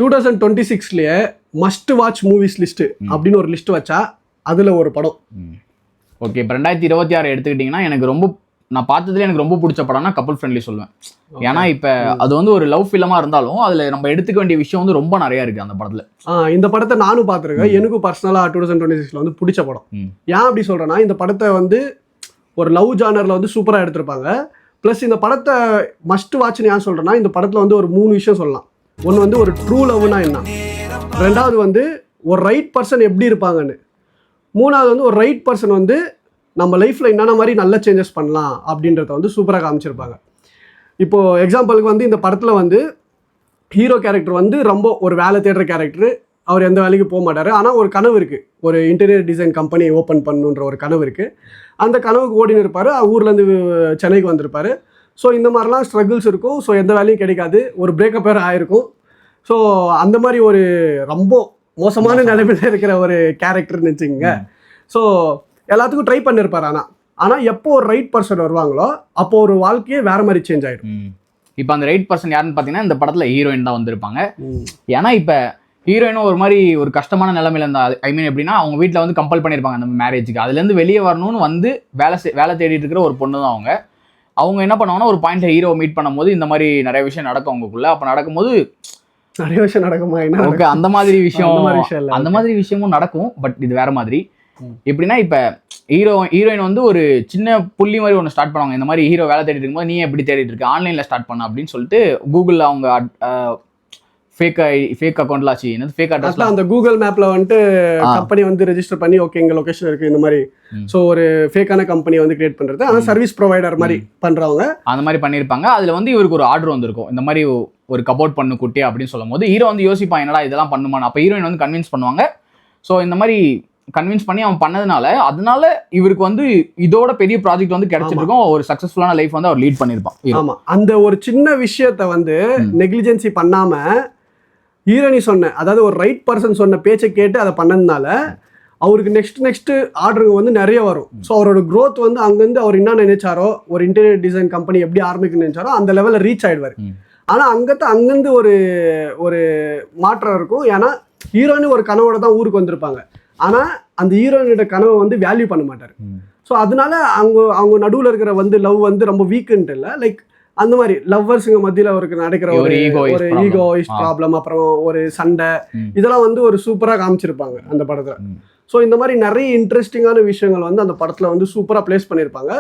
2026லயே must watch movies list அப்படின்னு ஒரு list வச்சா அதுல ஒரு படம். ஓகே, இப்போ 2026 எடுத்துக்கிட்டிங்கன்னா நான் பார்த்ததுல எனக்கு ரொம்ப பிடிச்ச படம்னா கப்புள் ஃப்ரெண்ட்லி சொல்லுவேன். ஏன்னா இப்போ அது வந்து ஒரு லவ் ஃபிலிமா இருந்தாலும் அதுல நம்ம எடுத்துக்க வேண்டிய விஷயம் வந்து ரொம்ப நிறைய இருக்கு அந்த படத்துல. இந்த படத்தை நானும் பார்த்துருக்கேன். எனக்கும் பர்சனலா 2026ல வந்து பிடிச்ச படம். ஏன் அப்படி சொல்றேன்னா, இந்த படத்தை வந்து ஒரு லவ் ஜானர்ல வந்து சூப்பரா எடுத்திருப்பாங்க. பிளஸ் இந்த படத்தை மஸ்ட் வாட்ச்னு ஏன் சொல்றேன்னா, இந்த படத்துல வந்து ஒரு 3 விஷயம் சொல்லலாம். ஒன்று வந்து ஒரு ட்ரூ லவ்னா என்ன, ரெண்டாவது வந்து ஒரு ரைட் பர்சன் எப்படி இருப்பாங்கன்னு, மூணாவது வந்து ஒரு ரைட் பர்சன் வந்து நம்ம லைஃப்பில் என்னென்ன மாதிரி நல்ல சேஞ்சஸ் பண்ணலாம் அப்படின்றத வந்து சூப்பராக காமிச்சிருப்பாங்க. இப்போது எக்ஸாம்பிளுக்கு வந்து இந்த படத்தில் வந்து ஹீரோ கேரக்டர் வந்து ரொம்ப ஒரு வேலை தேடுற கேரக்டர். அவர் எந்த வேலைக்கு போக மாட்டார். ஆனால் ஒரு கனவு இருக்குது, ஒரு இன்டீரியர் டிசைன் கம்பெனி ஓப்பன் பண்ணுன்ற ஒரு கனவு இருக்குது. அந்த கனவுக்கு ஓடின்னு இருப்பார். ஊர்லேருந்து சென்னைக்கு வந்திருப்பார். ஸோ இந்த மாதிரிலாம் ஸ்ட்ரகிள்ஸ் இருக்கும். ஸோ எந்த வேலையும் கிடைக்காது. ஒரு பிரேக்கப் வேறு ஆகிருக்கும். ஸோ அந்த மாதிரி ஒரு ரொம்ப மோசமான நிலைமையில் இருக்கிற ஒரு கேரக்டர்னு வச்சுக்கோங்க. ஸோ எல்லாத்துக்கும் ட்ரை பண்ணியிருப்பார். ஆனால் எப்போ ஒரு ரைட் பர்சன் வருவாங்களோ அப்போ ஒரு வாழ்க்கையே வேற மாதிரி சேஞ்ச் ஆகிடும். இப்போ அந்த ரைட் பர்சன் யாருன்னு பார்த்தீங்கன்னா இந்த படத்தில் ஹீரோயின் தான் வந்திருப்பாங்க. ஏன்னா இப்போ ஹீரோயினும் ஒரு மாதிரி ஒரு கஷ்டமான நிலைமையில இருந்தா, ஐ மீன் எப்படின்னா அவங்க வீட்டில் வந்து கம்பல் பண்ணியிருப்பாங்க அந்த மேரேஜுக்கு. அதுலேருந்து வெளியே வரணும்னு வந்து வேலை தேடிட்டு இருக்கிற ஒரு பொண்ணு தான் அவங்க என்ன பண்ணுவாங்கன்னா ஒரு பாயிண்ட்ல ஹீரோ மீட் பண்ணும்போது இந்த மாதிரி நிறைய விஷயம் நடக்கும் அவங்களுக்குள்ள. அப்போ நடக்கும்போது நிறைய விஷயம் நடக்குமா? ஓகே, அந்த மாதிரி விஷயமும் நடக்கும். பட் இது வேற மாதிரி. எப்படின்னா இப்ப ஹீரோயின் வந்து ஒரு சின்ன புள்ளி மாதிரி ஒன்று ஸ்டார்ட் பண்ணுவாங்க. இந்த மாதிரி ஹீரோ வேலை தேடிட்டு இருக்கும்போது நீ எப்படி தேடிட்டு இருக்க, ஆன்லைன்ல ஸ்டார்ட் பண்ண அப்படின்னு சொல்லிட்டு கூகுள்ல அவங்க ஃபேக் அக்கௌண்ட்ல ஆச்சு, என்னது ஃபேக் அட்ரஸ்ல அந்த கூகுள் மேப்ல வந்துட்டு கம்பெனி வந்து ரெஜிஸ்டர் பண்ணி ஓகே எங்க லொகேஷன் இருக்கு இந்த மாதிரி. ஸோ ஒரு ஃபேக்கான கம்பெனி வந்து கிரியேட் பண்றது, ஆனால் சர்வீஸ் ப்ரொவைடர் மாதிரி பண்றவங்க அந்த மாதிரி பண்ணியிருப்பாங்க. அதுல வந்து இவருக்கு ஒரு ஆர்டர் வந்திருக்கும், இந்த மாதிரி ஒரு கபோர்ட் பண்ணு குட்டி அப்படின்னு சொல்லும் போது ஹீரோ வந்து யோசிப்பான் என்னடா இதெல்லாம் பண்ணுமான்னு. அப்போ ஹீரோயின் வந்து கன்வின்ஸ் பண்ணுவாங்க. ஸோ இந்த மாதிரி கன்வின்ஸ் பண்ணி அவன் அதனால இவருக்கு வந்து இதோட பெரிய ப்ராஜெக்ட் வந்து கிடைச்சிட்டு இருக்கும். ஒரு சக்சஸ்ஃபுல்லான லைஃப் வந்து அவர் லீட் பண்ணியிருப்பான். ஆமா, அந்த ஒரு சின்ன விஷயத்த வந்து நெக்லிஜென்சி பண்ணாம ஹீரோனி சொன்ன, அதாவது ஒரு ரைட் பர்சன் சொன்ன பேச்சை கேட்டு அதை பண்ணதுனால அவருக்கு நெக்ஸ்ட் ஆர்டருங்க வந்து நிறைய வரும். ஸோ அவரோட க்ரோத் வந்து அங்கேருந்து அவர் என்ன நினைச்சாரோ, ஒரு இன்டீரியர் டிசைன் கம்பெனி எப்படி ஆரம்பிக்கணும்னு நினைச்சாரோ அந்த லெவலில் ரீச் ஆயிடுவார். ஆனால் அங்கேருந்து ஒரு மாற்றம் இருக்கும். ஏன்னா ஹீரோயின் ஒரு கனவோட தான் ஊருக்கு வந்திருப்பாங்க. ஆனால் அந்த ஹீரோயினோட கனவை வந்து வேல்யூ பண்ண மாட்டார். ஸோ அதனால அவங்க நடுவில் இருக்கிற வந்து லவ் வந்து ரொம்ப வீக்குன்ட்டு இல்லை, லைக் அந்த மாதிரி லவ்வர்ஸுங்க மத்தியில் அவருக்கு நடக்கிற ஒரு ஈகோயிஸ்ட் ப்ராப்ளம், அப்புறம் ஒரு சண்டை, இதெல்லாம் வந்து ஒரு சூப்பராக காமிச்சிருப்பாங்க அந்த படத்தில். ஸோ இந்த மாதிரி நிறைய இன்ட்ரெஸ்டிங்கான விஷயங்கள் வந்து அந்த படத்தில் வந்து சூப்பராக பிளேஸ் பண்ணியிருப்பாங்க.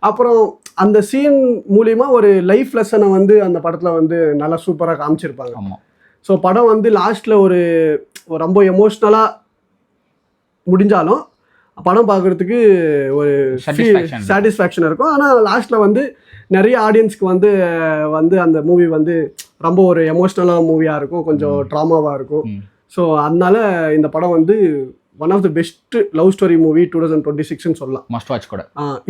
அப்புறம் அந்த சீன் மூலிமா ஒரு லைஃப் லெசனை வந்து அந்த படத்தில் வந்து நல்லா சூப்பராக காமிச்சிருப்பாங்க. ஸோ படம் வந்து லாஸ்ட்டில் ஒரு ரொம்ப எமோஷ்னலாக முடிஞ்சாலும் படம் பார்க்குறதுக்கு ஒரு சாட்டிஸ்ஃபேக்ஷன் இருக்கும். ஆனால் லாஸ்ட்டில் வந்து நிறைய ஆடியன்ஸ்க்கு வந்து அந்த மூவி வந்து ரொம்ப ஒரு எமோஷ்னலான மூவியாக இருக்கும், கொஞ்சம் ட்ராமாவாக இருக்கும். ஸோ அதனால இந்த படம் வந்து one of the best love story movie 2026ன்னு சொல்லலாம். மஸ்ட் வாட்ச் கூட.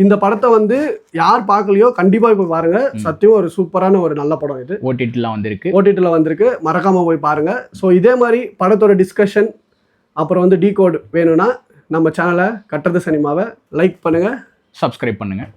இந்த படத்தை வந்து யார் பார்க்கலையோ கண்டிப்பாக போய் பாருங்க. சத்தியம் ஒரு சூப்பரான ஒரு நல்ல படம். இது ஓடிடியில் வந்திருக்கு, மறக்காமல் போய் பாருங்க. ஸோ இதே மாதிரி படத்தோட டிஸ்கஷன் அப்புறம் வந்து டீகோட் வேணும்னா நம்ம சேனலை கட்டுறது சினிமாவை லைக் பண்ணுங்கள், சப்ஸ்கிரைப் பண்ணுங்கள்.